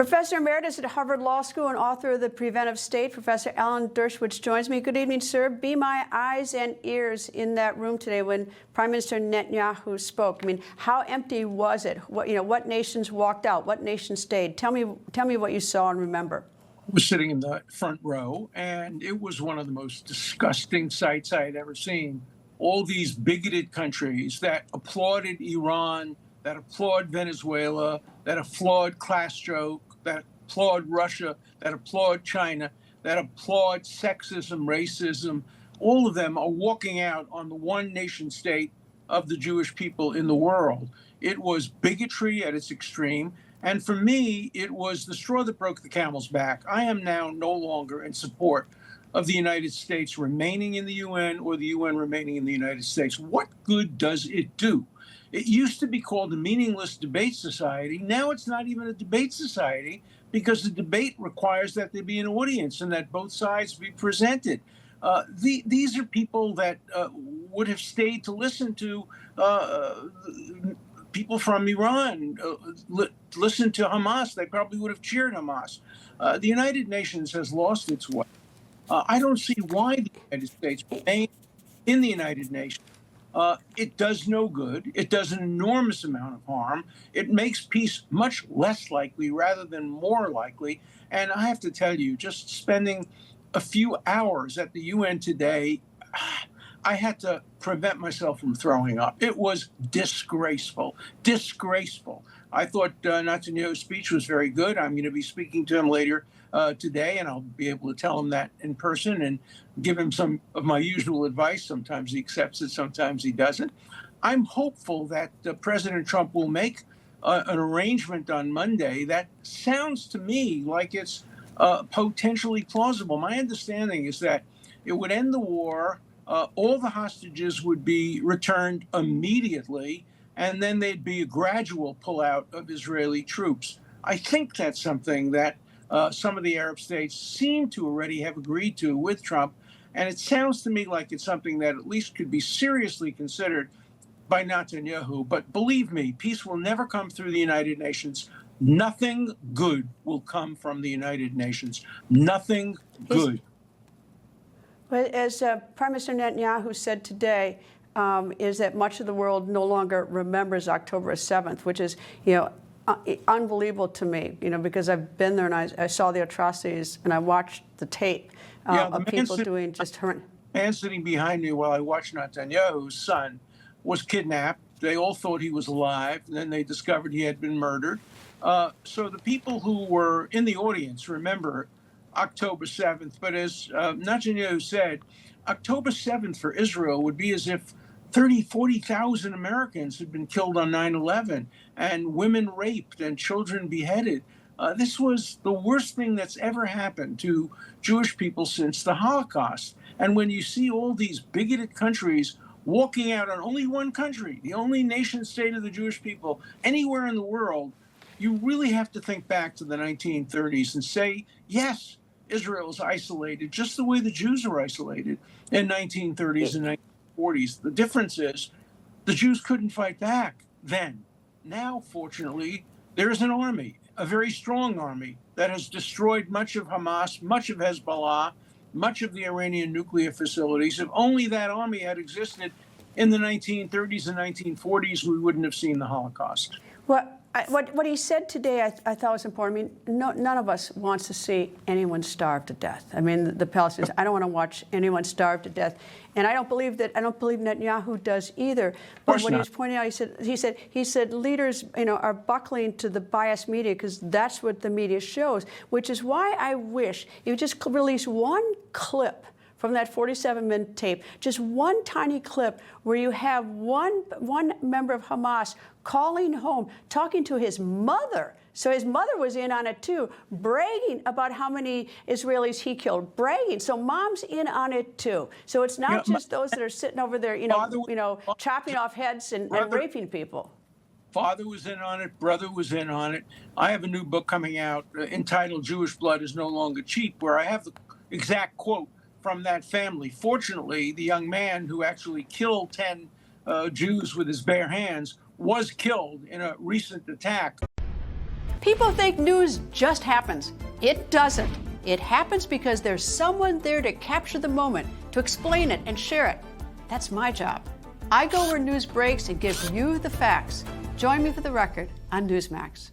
Professor Emeritus at Harvard Law School and author of The Preventive State, Professor Alan Dershowitz joins me. Good evening, sir. Be my eyes and ears in that room today when Prime Minister Netanyahu spoke. I mean, how empty was it? What nations walked out? What nations stayed? Tell me what you saw and remember. I was sitting in the front row, and it was one of the most disgusting sights I had ever seen. All these bigoted countries that applauded Iran, that applaud Venezuela, that applaud Castro, that applaud Russia, that applaud China, that applaud sexism, racism, all of them are walking out on the one nation state of the Jewish people in the world. It was bigotry at its extreme. And for me, it was the straw that broke the camel's back. I am now no longer in support of the United States remaining in the UN or the UN remaining in the United States. What good does it do? It used to be called a meaningless debate society. Now it's not even a debate society because the debate requires that there be an audience and that both sides be presented. These are people that would have stayed to listen to people from Iran, listen to Hamas. They probably would have cheered Hamas. The United Nations has lost its way. I don't see why the United States remains in the United Nations. It does no good. It does an enormous amount of harm. It makes peace much less likely rather than more likely. And I have to tell you, just spending a few hours at the UN today, I had to prevent myself from throwing up. It was disgraceful, disgraceful. I thought Netanyahu's speech was very good. I'm going to be speaking to him later today, and I'll be able to tell him that in person and give him some of my usual advice. Sometimes he accepts it, sometimes he doesn't. I'm hopeful that President Trump will make an arrangement on Monday that sounds to me like it's potentially plausible. My understanding is that it would end the war, all the hostages would be returned immediately, and then there'd be a gradual pullout of Israeli troops. I think that's something that some of the Arab states seem to already have agreed to with Trump. And it sounds to me like it's something that at least could be seriously considered by Netanyahu. But believe me, peace will never come through the United Nations. Nothing good will come from the United Nations. Nothing good. But as Prime Minister Netanyahu said today, is that much of the world no longer remembers October 7th, which is, unbelievable to me, because I've been there and I saw the atrocities and I watched the tape of people doing just horrendous. The man sitting behind me while I watched Netanyahu's son was kidnapped. They all thought he was alive, and then they discovered he had been murdered. So the people who were in the audience remember October 7th. But as Netanyahu said, October 7th for Israel would be as if 40,000 Americans had been killed on 9/11 and women raped and children beheaded. This was the worst thing that's ever happened to Jewish people since the Holocaust. And when you see all these bigoted countries walking out on only one country, the only nation state of the Jewish people anywhere in the world, you really have to think back to the 1930s and say, yes, Israel is isolated just the way the Jews were isolated in 1930s and 1940s. The difference is the Jews couldn't fight back then. Now, fortunately, there is an army, a very strong army that has destroyed much of Hamas, much of Hezbollah, much of the Iranian nuclear facilities. If only that army had existed in the 1930s and 1940s, we wouldn't have seen the Holocaust. What he said today, I thought was important. I mean, none of us wants to see anyone starve to death. I mean, the Palestinians. I don't want to watch anyone starve to death, and I don't believe Netanyahu does either. But what he was pointing out, he said leaders, are buckling to the biased media because that's what the media shows. Which is why I wish you just release one clip from that 47-minute tape, just one tiny clip where you have one member of Hamas calling home, talking to his mother. So his mother was in on it too, bragging about how many Israelis he killed, bragging. So mom's in on it too. So it's not just those that are sitting over there, chopping off heads and raping people. Father was in on it. Brother was in on it. I have a new book coming out entitled Jewish Blood is No Longer Cheap, where I have the exact quote from that family. Fortunately, the young man who actually killed 10 Jews with his bare hands was killed in a recent attack. People think news just happens. It doesn't. It happens because there's someone there to capture the moment, to explain it and share it. That's my job. I go where news breaks and give you the facts. Join me for The Record on Newsmax.